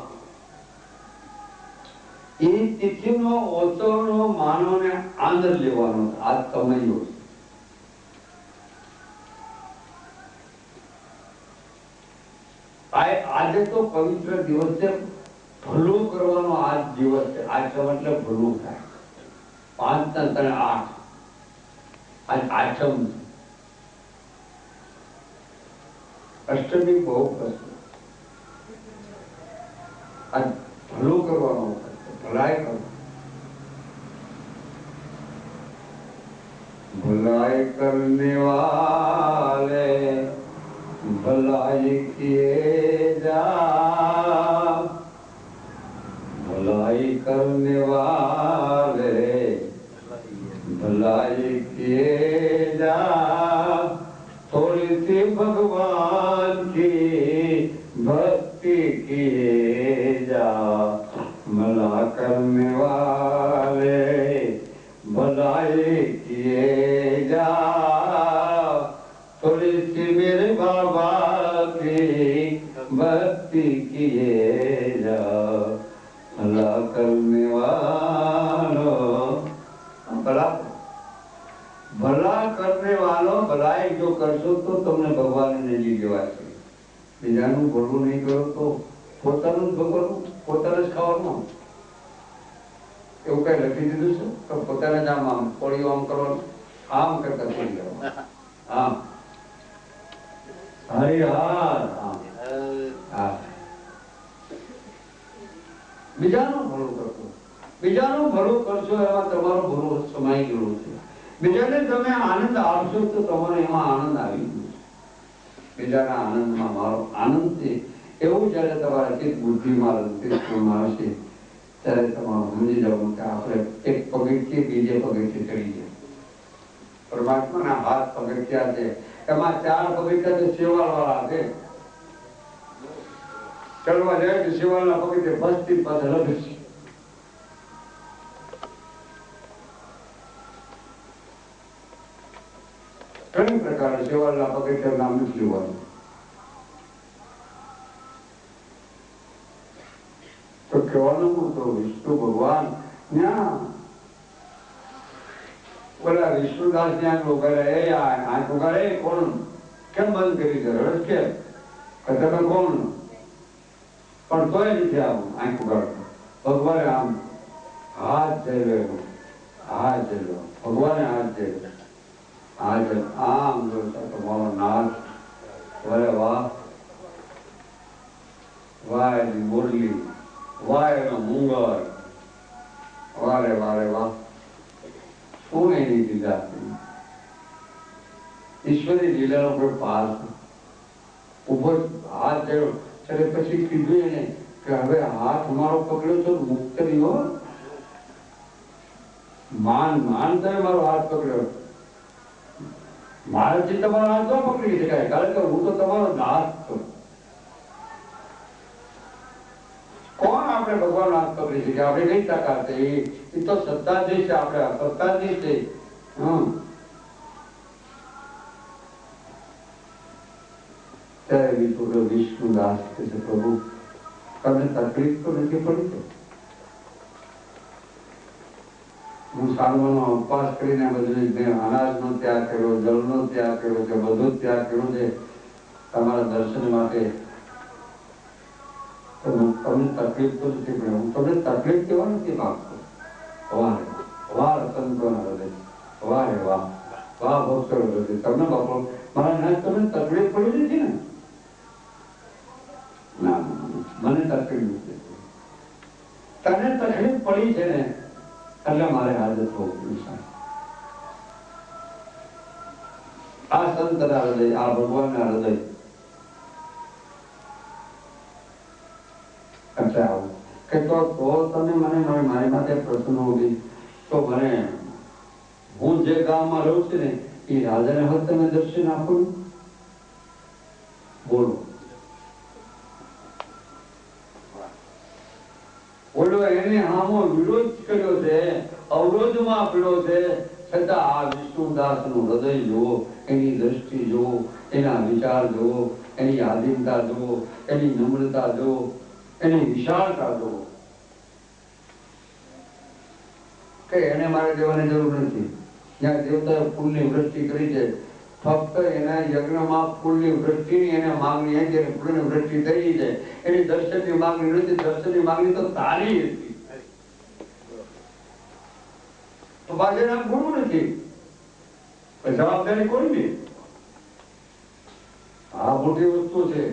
એ તિથિનો ઓતરનો માનવને આનંદ લેવાનો આ સમય આજે તો પવિત્ર દિવસ છે. ભલું કરવાનો આ દિવસ છે. આચમ એટલે ભલું થાય. 5 ના 3 8 આજ આચમ. અષ્ટમી બહુ કશું આજ ભલું કરવાનો ભલાઈ કરો. भलाई करने वाले भलाई किए जा, भलाई करने वाले भलाई किए जा, थोड़ी सी भगवान की भक्ति किए जा, भला करने वाले भलाई किए जा, थोड़ी सी मेरे बाबा की भक्ति किए जा, भला करने वालो भला भला करने वालो भलाई जो करशो तो तुमने भगवान ने जी जवाશે. બીજાનું ભલું નહીં કરો તો પોતાનું જ ભગવાન પોતાને જ ખાવાનું. એવું કઈ લખી દીધું છે તો પોતાને જ આમ કોળીઓ આમ કરવાનું આમ કરતા થઈ જવાનું. આમ હરિહાર હા બીજાનું ભલું કરશો, બીજાનું ભલું કરશો એમાં તમારું ભલું સમાઈ ગયું છે. બીજાને તમે આનંદ આપશો તો તમારે એમાં આનંદ આવી ગયો. બીજાના આનંદમાં મારો આનંદ છે એવું જયારે તમારા ચિત્ત બુદ્ધિમાં ચિત્તમાં હશે ત્યારે તમારે સમજી જવું કે આપણે એક પગથિયે બીજે પગથિયે ચડી જાય. પરમાત્માના હાથ પગથિયા છે એમાં 4 પગથિયા તો સેવાળ વાળા છે. ચડવા જાય તો સેવાળના પગથિયે ભસ્તી પાસે લગશે. ઘણી પ્રકારે સેવાળના પગથિયા નામ નથી લેવાનું. તો કહેવાનું તો વિષ્ણુ ભગવાન ત્યાં બોલા વિષ્ણુદાસ ત્યાં ઉગાડે આંખ ઉગાડે કોણ કેમ બંધ કરી દે રસ કેમ તમે કોણ પણ તોય નથી આવું આંખ ઉગાડતો. ભગવાને આમ હાથ જઈ હાથ જઈ ભગવાને હાથ જઈ આજે આમ જોતા તમારો નાથ વરે વાહ વાહ એની મુરલી વાહ એનો મુંગર વારે વારે વાહ શું એની લીલા ઈશ્વરી લીલાનો કોઈ પાર ઉભો હાથ થયો ત્યારે પછી કીધું એને કે હવે હાથ અમારો પકડ્યો તો મુક્ત નહીં હો. માન માન તમે મારો હાથ પકડ્યો મારાથી તમારો હાથ ન પકડી શકાય કારણ કે હું તો તમારો નાથ છું. કોણ આપણે ભગવાન હાથ પકડી શકીએ? આપણે કઈ તાકાત છે? એ તો સત્તાધીશ છે. આપણે સત્તાધીશ છે. ત્યારે વિષ્ણુદાસ કે છે પ્રભુ તમને તકલીફ તો નથી પડી છે? હું સાંજનો ઉપવાસ કરીને બધું મેં અનાજનો ત્યાગ કર્યો, જળનો ત્યાગ કર્યો છે, બધો જ ત્યાગ કર્યો છે તમારા દર્શન માટે. તમને તકલીફ તો નથી પડે. હું તમને તકલીફ કેવા નથી માંગતો. વાહ વાહ સંતોના હૃદય વાહ રે વાહ વાહ ભક્તો હૃદય તમને બાપો મારા નાથ તમને તકલીફ પડી નથી ને? ના મને તકલીફ નથી. તને તકલીફ પડી છે ને એટલે મારે હાજર થવું પડ્યું. આ સંતના હૃદય આ ભગવાનના હૃદય એટલે આવું કે તો તમે મને મારી માટે પ્રસન્ન હોવી તો મને હું જે ગામમાં રહું છું ને એ રાજાને હવે તમે દર્શન આપો. બોલો બોલો એને આમો વિરોધ કર્યો છે, અવરોધમાં પીડો છે, છતાં આ વિષ્ણુદાસનું હૃદય જુઓ, એની દ્રષ્ટિ જુઓ, એના વિચાર જુઓ, એની આધીનતા જુઓ, એની નમ્રતા જુઓ, એની વિશાળતા જુઓ કે એને મારે દેવાની જરૂર નથી. જ્યાં દેવતાએ ફૂલની વૃષ્ટિ કરી છે, ફક્ત એના યજ્ઞમાં ફૂલની વૃષ્ટિની એને માંગણી હતી, ફૂલની વૃષ્ટિ થઈ છે, એની દર્શનની માંગણી નથી. દર્શનની માંગણી તો તારી હતી. તો પાછળ નામ ગુરુ નથી, જવાબદારી કોઈની. આ મોટી વસ્તુ છે.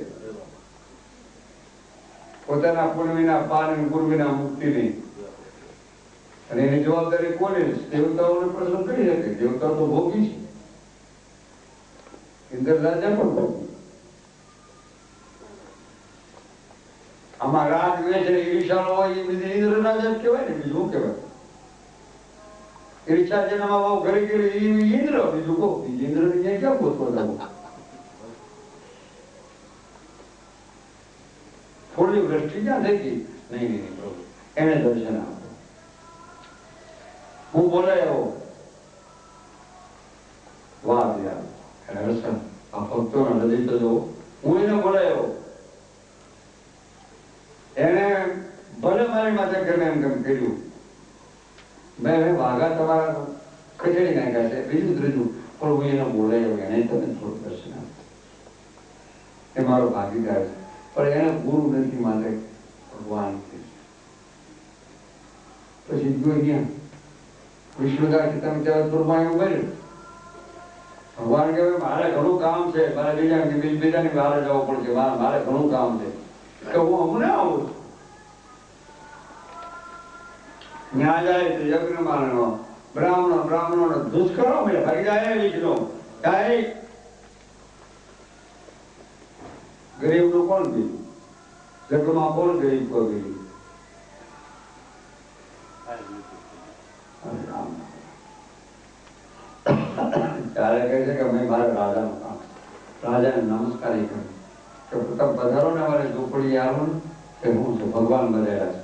પોતાના પૂર્વીના પાન પૂર્વીના મુક્તિ નહીં. અને એની જવાબદારી કોને? દેવતાઓને પ્રસન્ન કરી શકે. દેવતા તો ભોગી છે, ઇન્દ્ર રાજા પણ ભોગી. આમાં રાગ વેચ ઈર્ષા હોય એ બધી ઇન્દ્ર રાજા જ કહેવાય ને, બીજું શું કહેવાય? ઈર્ષા જેનામાં વાવ ઘરે ગયેલી એ ઇન્દ્ર, બીજું કહો ઇન્દ્ર ને ક્યાં ગોતવા જવું? થોડી વૃષ્ટિ ક્યાં થઈ ગઈ? નહીં નહીં પ્રભુ એને દર્શન આપો. હું બોલાયો વાત યાર હર્ષણ આ ભક્તોના હૃદય તો જો. હું એને બોલાયો, એને ભલે મારી માથે ગમે એમ કેમ કર્યું, મેં વાઘા તમારા ખસેડી નાખ્યા છે, બીજું ત્રીજું, પણ હું એને બોલાયો, એને તમે થોડું દર્શન આપ્યું. એ મારો ભાગીદાર છે, પણ એને ગુરુ નથી માટે ભગવાન છે. પછી જોઈ ગયા વિષ્ણુદાસ તમે જગતપુરમાં એવું કર્યું. ભગવાન કહેવાય મારે ઘણું કામ છે, મારે બીજાની બહાર જવું પડશે, મારે ઘણું કામ છે કે હું હમણાં આવું છું. ત્યાં જાય તો યજ્ઞમાં બ્રાહ્મણો દુષ્કરો મેં ભાગી જાય વિષ્ણુ કાંઈ ગરીબનું કોણ ગયું? જગમાં કોણ ગરીબ કો ગયું? ત્યારે કહે છે કે મેં મારા રાજાનું કામ, રાજાને નમસ્કાર કર્યો કે તમે પધારો ને મારે ઝૂંપડી આવો ને કે હું છું ભગવાન બધાયા છે.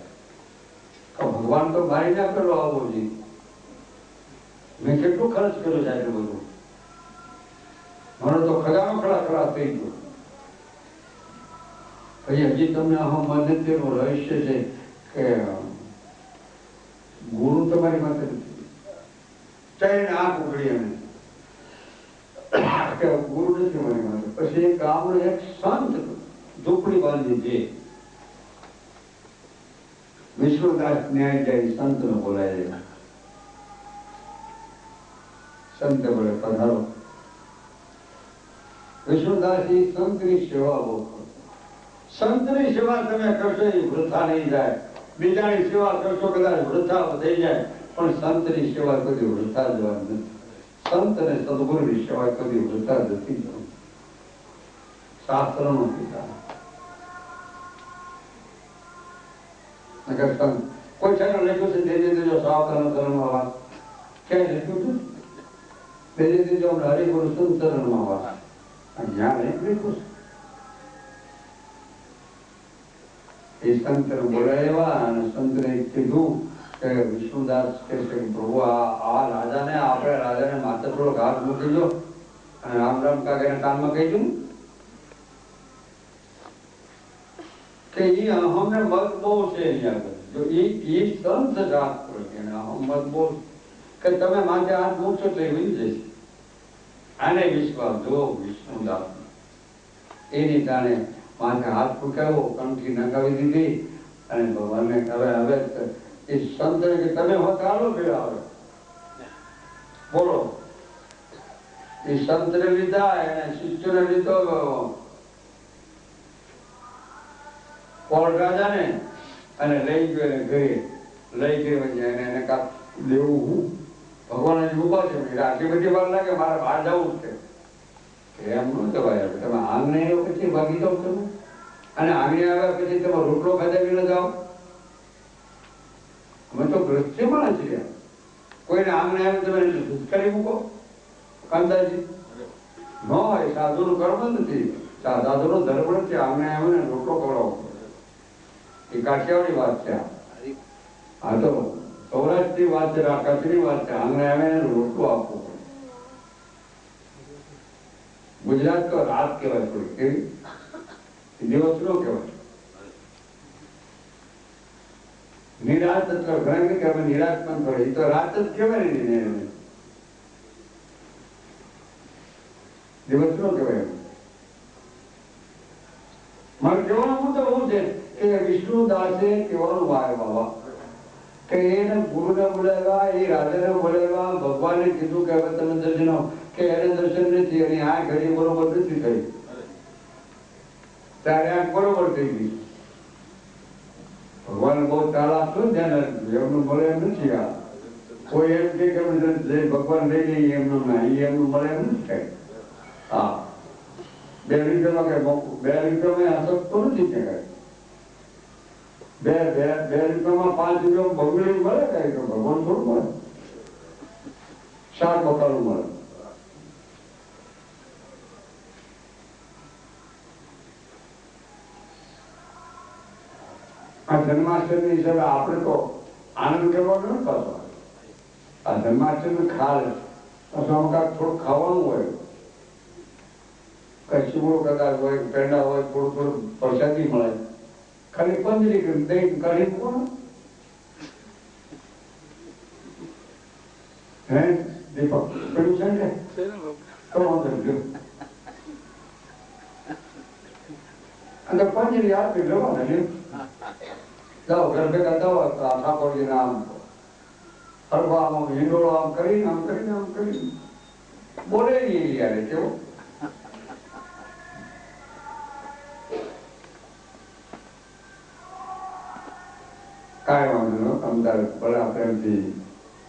ભગવાન તો મારી ના કરો આવો જી, મેં કેટલું ખર્ચ કર્યો છે આટલું બધું, મને તો ખજાનો ખરાબ થઈ ગયો. પછી હજી તમને અહમદનું રહસ્ય છે કે ગુરુ તમારી પાસે નથી. ચાઈને આંખ ઉઘડી એમ કે ગુરુ નથી મારી પાસે. પછી એક ગામનો એક સંત ઝૂંપડી બાંધી છે, વિષ્ણુદાસ ન્યાય જાય સંત નો બોલાય. સંત બોલે પધારો. વિષ્ણુદાસ સંતની સેવા બહુ કરો. સંતની સેવા તમે કરશો એ વૃથા નહીં જાય. બીજાની સેવા કરશો કદાચ વૃથા થઈ જાય, પણ સંતની સેવા કદી વૃથા જવા નથી. સંત અને સદગુરુની સેવા કદી વૃથા નથી જવું. શાસ્ત્રનો પિતા કોઈ છે લખ્યું છે દેજે દેજો સાવધાન ચરણમાં વાત, ક્યાંય લખ્યું છે દેજે દેજો હરિગુરુ સંત ચરણમાં વાત? જ્યાં નહીં લખ્યું છે. એ સંત બોલાવ્યા અને સંતને કીધું કે વિષ્ણુદાસ કે પ્રભુ આ રાજાને આપણે રાજાને માથે થોડો હાથ મૂકી દો અને રામ રામ કાકાના કાનમાં કહી દઉં કે એ અહમને મત બહુ છે. અહીંયા જો એ સંત જાત કરે એને અહમ મત બહુ કે તમે માથે હાથ મૂકશો એટલે વહી જશે. આને વિશ્વાસ જો વિષ્ણુદાસ એની જાણે માથે હાથ ફૂંકાવ્યો, કંઠી નખાવી દીધી અને ભગવાનને હવે એ સંત કે તમે હોત હાલો ભેળા આવે બોલો. એ સંતને લીધા, એને શિષ્યને લીધો કોળ રાજાને અને લઈ ગયો એને ઘરે. લઈ ગયો એને કાપ લેવું હું ભગવાન હજી ઉભા છે, આટલી બધી વાર લાગે મારે બહાર જવું જ છે. એમ ન જવાય. તમે આંગણે આવ્યો પછી ભાગી જાઓ તમે, અને આંગણે આવ્યા પછી તમે રોટલો ખાધા ન જાઓ. અમે તો ગ્રસ્તી માણસ છીએ, કોઈને આંગણે આવે તમે કરી મૂકો કાંતાજી ન હોય. સાધુનું કર્મ નથી, સાધુનો ધર્મ નથી. આંગણે આવે ને રોટલો ખવડાવો, એ કાઠિયાવાડી વાત છે. હા તો સૌરાષ્ટ્રની વાત છે, આ કચ્છની વાત છે, આંગણે આવે ને રોટલું આપવું પડે. ગુજરાત તો રાત કહેવાય, થોડી કેવી દિવસ નો કહેવાય. નિરાત એટલે ઘણા નહીં કે અમે નિરાત પણ કરે, એ તો રાત જ કહેવાય ને, દિવસ નો કહેવાય. મારે કહેવાનો મુદ્દો એવું છે કે વિષ્ણુદાસે કહેવાનું વાય બાબા કે એને ગુરુને બોલાવ્યા, એ રાજાને બોલાવ્યા, ભગવાને કીધું કે હવે તમે દર્શન કે એને દર્શન નથી, અને આ ઘડી બરોબર નથી થઈ, ત્યારે આ બરોબર થઈ ગઈ. ભગવાન બહુ ચાલાક શું છે ને, એમનું મળે એમ નથી. આ કોઈ એમ કે ભગવાન લઈ લઈએ એમનું ના, એમનું મળે એમ નથી થાય. હા, 2 રૂપિયામાં કઈ 2 રૂપિયામાં અસકતો નથી કે બે રૂપિયામાં 5 રૂપિયા બગડી મળે કઈ તો ભગવાન થોડું મળે, શાક બકાલું મળે. આ જન્માષ્ટમી હિસાબે આપણે તો આનંદ કરવાનો ને પાછો. આ જન્માષ્ટમી ખાલે પાછું થોડું ખાવાનું હોય, કઈ ચીવડો કદાચ હોય, પેંડા હોય, થોડું પ્રસાદી મળે. ખાલી પંજરી દહીં કાઢી મૂકો ને. હે દીપક પેલું છે ને તો વાંધો નહીં. અને પંજરી આપી લેવાના ને, જાઓ ઘર ભેગા જાઓ, ઠાકોરજી આમ હરવા આમ હિંડોળો આમ કરીને બોલે નહીં યાર કેવો. કાંઈ વાંધો ન, અમદાવાદ બડા પ્રેમથી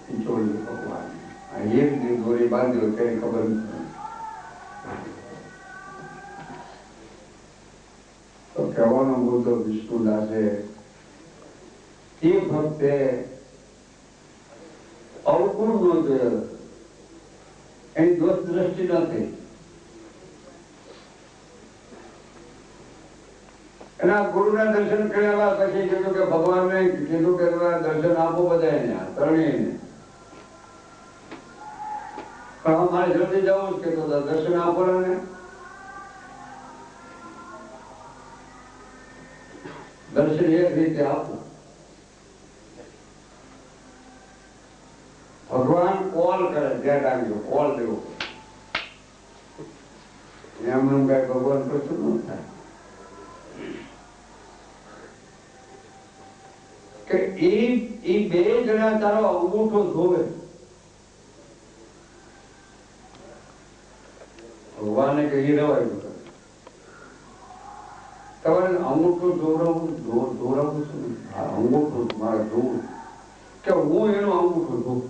ઈચોડી ભગવાન એક દિન દોરી બાંધ્યો કઈ ખબર નથી. તો કહેવાનો મુદ્દો વિષ્ણુદાસે એ ભક્તે અવગુણ નો જોયો, એની દોષ દ્રષ્ટિ નથી. એના ગુરુના દર્શન કર્યા પછી કીધું કે ભગવાનને કીધું કે દર્શન આપો બધાને, ત્રણેયને. પણ મારે જલ્દી જવું જ કે દર્શન આપો ને. દર્શન એક રીતે આપવું. ભગવાન કોલ કરે, ધ્યાન રાખજો, કોલ દેવો. એમનું કઈ ભગવાન કશું ન થાય કે એ બે જણા તારો અંગૂઠો જોવે. ભગવાને કહી રવાયું તમારે અંગૂઠો જોવડાવું છું, અંગૂઠો મારે જોવું કે હું એનો અંગૂઠો જોઉં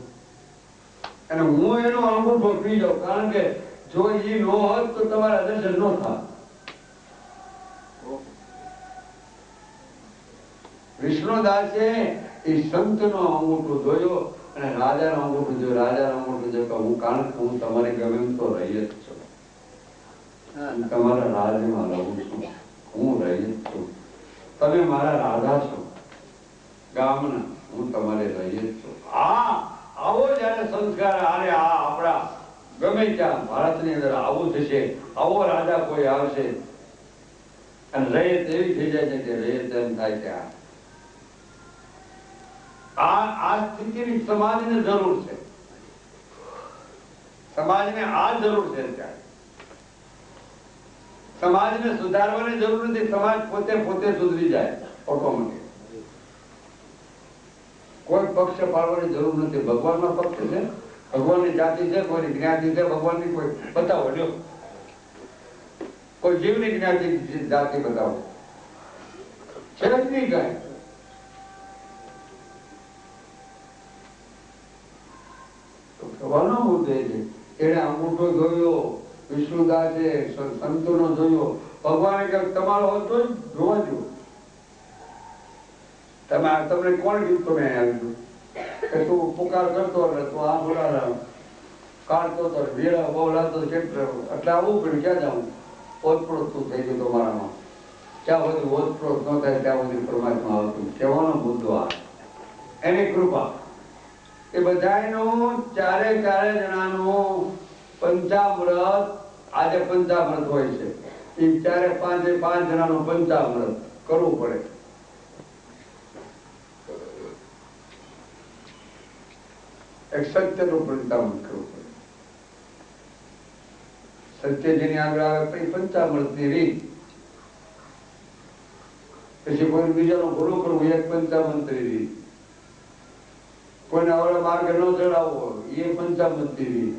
અને હું એનો અંગૂઠો પી જાઉં. કારણ કે જો એ ન હોત તો તમારા દર્શન ન થાય. વિષ્ણુદાસે એ સંતનો અંગૂઠો જોયો અને રાજાનો અંગૂઠો જોયો. રાજાનો અંગૂઠો જોયો કે હું કારણ કે હું તમારે ગમે તો રહી જ છું, તમારા રાજ્યમાં રહું છું, હું રહી જ છું. તમે મારા રાજા છો ગામના, હું તમારે રહી જ છું. આવો જયારે સંસ્કાર આને આપણા ગમે ત્યાં ભારતની અંદર આવું થશે, આવો રાજા કોઈ આવશે અને રયત એવી થઈ જાય છે કે રયત એમ થાય કે આ સ્થિતિની સમાજને જરૂર છે. સમાજને આ જરૂર છે. ત્યારે સમાજને સુધારવાની જરૂર નથી, સમાજ પોતે સુધરી જાય ઓટોમેટિક. કોઈ પક્ષ પાડવાની જરૂર નથી. ભગવાનનો પક્ષ છે, ભગવાનની જાતિ છે, કોઈની જ્ઞાતિ છે, ભગવાનની કોઈ બતાવો લ્યો, કોઈ જીવની જ્ઞાતિ જાતિ બતાવો, છે જ નહીં કઈ. કહેવાનો મુદ્દો છે એને અંગૂઠો જોયો, વિષ્ણુદાસે સંતોનો જોયો. ભગવાને કે તમારો હતો જ જોવા દો. તમને કોણ કીધું તમે આવ્યું કે તું પુકાર કરતો તું આ બોલા કાઢતો હતો, વેળા બહુ લાગતો કેટલો એટલે આવું પડ્યું. ક્યાં જાઉં? ઓતપ્રોત તું થઈ ગયું તમારામાં. ત્યાં બધું ઓતપ્રોત ન થાય ત્યાં બધું પરમાત્મા આવતું. કહેવાનો મુદ્દો આ એની કૃપા. એ બધાયનું ચારે જણાનું પંચામૃત, આજે પંચામૃત હોય છે, એ ચારે પાંચ જણાનું પંચામૃત કરવું પડે. એક સત્યનું પંચામૃત કરવું પડે. સત્ય જેની આગળ આવે પછી પંચામૃતની રીત. પછી કોઈ બીજાનું ભૂલું કરવું એક પંચામૃતની રીત. કોઈને આવડે માર્ગે ન ચડાવવો એ પંચામૃતની રીત.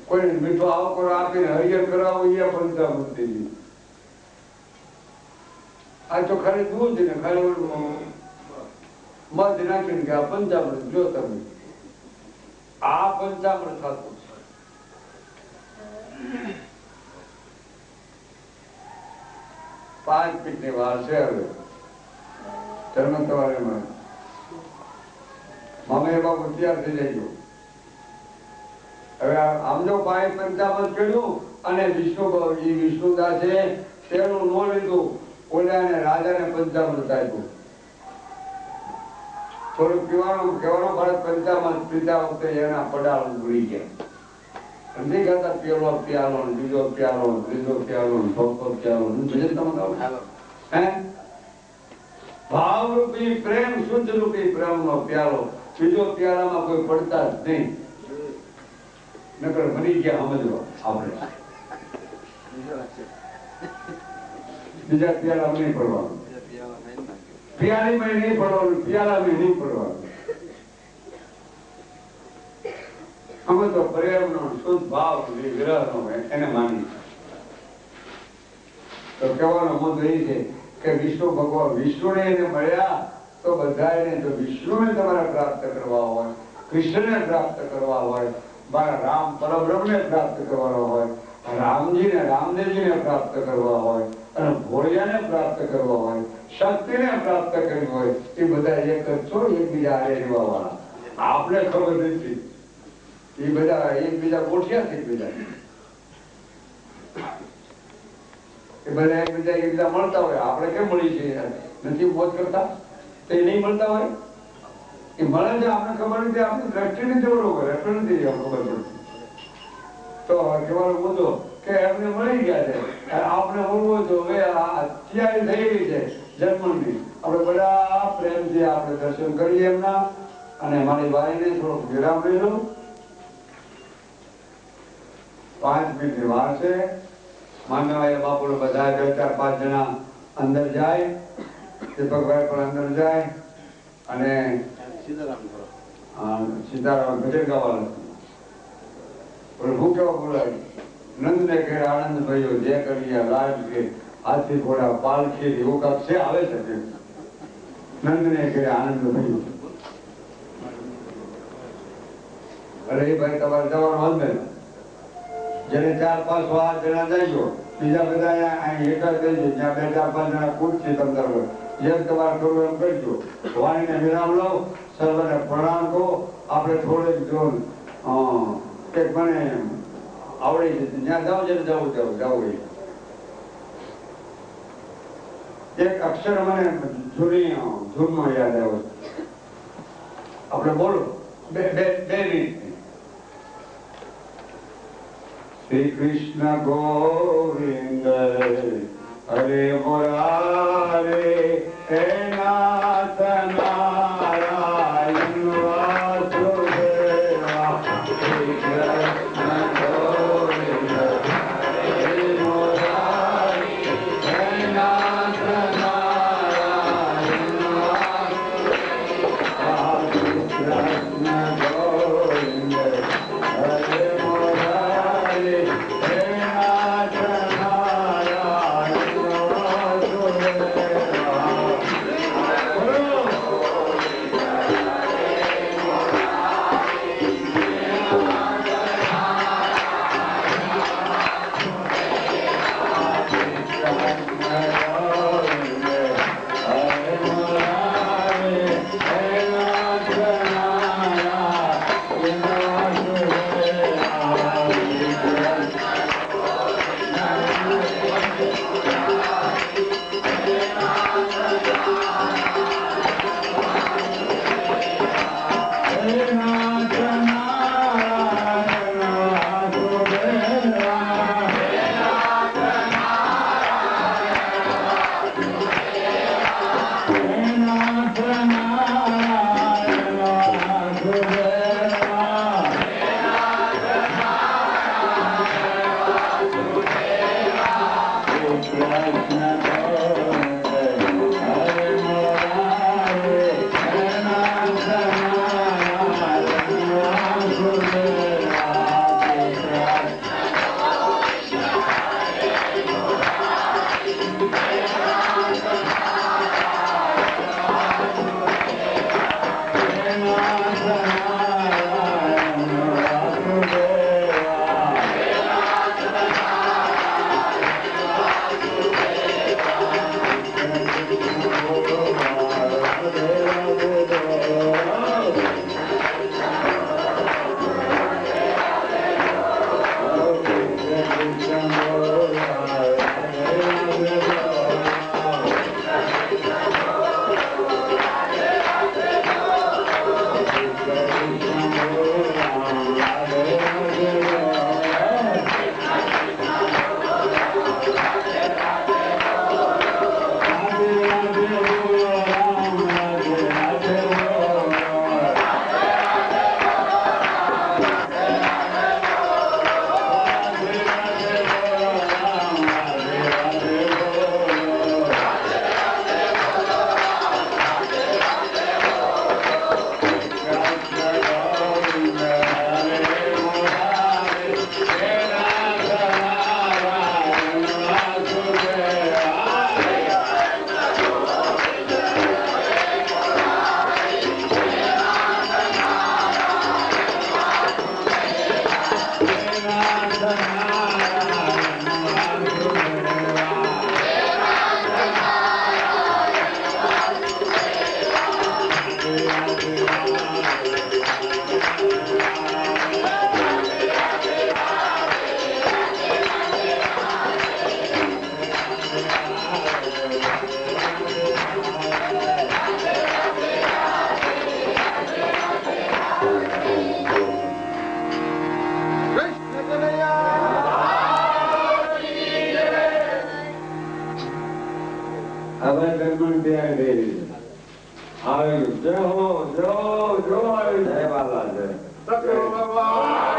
કોઈને મીઠો આવકરો આપીને હરિયર કરાવવું એ પંચામૃતની રીત. આ તો ખાલી દૂધ ને ખાલી મધ નાખીને કે આ પંચામૃત જો તમે આ પંચામૃત થતું છે. પાંચ મિનિટની વાર છે. હવે ધર્મ તમારે મામે બાપુ તૈયાર થઈ જાય. હવે આમ જો પાંચ પંચામૃત કર્યું અને વિષ્ણુદાસે તેનું નો લીધું, ઓલાને રાજાને પંચામૃત આપ્યું. થોડું પીવાનું કહેવાનું ભારત પંચામૃત પીતા વખતે એના પડાળ ઉડી ગયા. નથી ખાતા પેલો પ્યાલો, બીજો પ્યાલો, ત્રીજો પ્યાલો, ચોથો પ્યાલો. હે ભાવરૂપી પ્રેમ, શુદ્ધ રૂપી પ્રેમનો પ્યાલો. બીજો પ્યાલામાં કોઈ પડતા જ નહીં. નકર મરી ગયા સમજવા આપણે. બીજા પ્યાલા નહીં પડવાનું, પિયાળીમાં નહીં પડવાનું, પિયાળામાં નહીં પડવાનું. અમે તો પ્રેમનો શુદ્ધ ભાવ વિરહનો એને માની. તો કહેવાનો મુદ્દો એ છે કે વિષ્ણુ ભગવાન વિષ્ણુને એને મળ્યા તો બધાને, જો વિષ્ણુને તમારે પ્રાપ્ત કરવા હોય, કૃષ્ણને પ્રાપ્ત કરવા હોય, મારા રામ પરબ્રહ્મને પ્રાપ્ત કરવાનો હોય, રામજીને રામદેવજીને પ્રાપ્ત કરવા હોય અને ભોળિયાને પ્રાપ્ત કરવા હોય, શક્તિને પ્રાપ્ત કરવી હોય, એ બધા એક જ છો, એકબીજા આડે રહેવા વાળા. આપણે ખબર નથી, એ બધા એકબીજા ગોઠિયા છે. એકબીજા એ બધા એકબીજા મળતા હોય. આપણે કેમ મળી છીએ? નથી મોજ કરતા તો એ નહીં મળતા હોય. એ મળે છે, આપણે ખબર નથી, આપણી દ્રષ્ટિ નથી બરોબર, એટલે નથી ખબર પડતી. તો કહેવાનો મુદ્દો કે એમને મળી ગયા છે, આપણે મળવું તો હવે તૈયારી થઈ ગઈ છે જન્મની. આપણે બધા પ્રેમથી આપણે દર્શન કરીએ એમના. અને મારી બાઈને થોડોક વિરામ લઈશું. 5 મિનિટની વાર છે. માનવાયા બાપુ બધા 4-5 જણા અંદર જાય. દીપકભાઈ પણ અંદર જાય અને સીતારામ ભજન ગાવા. હું કેવા બોલાય, નંદને ઘેર આનંદ ભયો, જે કર્યા લાજ કે હાથી ઘોડા પાલખી એવું કાંક છે આવે છે. નંદને ઘેર આનંદ ભયો. અરે એ ભાઈ તમારે જવાનું અંદર. જેને 4-5 જણા જઈજો, બીજા બધા અહીં એકા જઈજો, જ્યાં 2-4-5 જણા પૂછશે તમને. જેમ તમારે કરવું એમ કરજો. વાણીને વિરામ લો, સર્વને પ્રણામ કહો. આપણે થોડેક જો એક મને આવડી જશે, જ્યાં જાઓ છે જવું. એક અક્ષર મને જૂનો યાદ આવ્યો. આપણે બોલો 2 મિનિટ. શ્રી કૃષ્ણ ગોવિંદ હરે મુરારે હે નાથ નારાયણ વાસુદેવા. શ્રી કૃષ્ણ ગોવિંદ હરે મુરારે હે નાથ નારાયણ વાસુદેવા. કૃષ્ણ ગોવિંદ હરે મુરારે હે નાથ નારાયણ વાસુદેવા. બધા કર્મણ ત્યાં થઈ રહી છે. આવી જય હો, જો આવી જય બાલા જય. સત્ય ભગવાન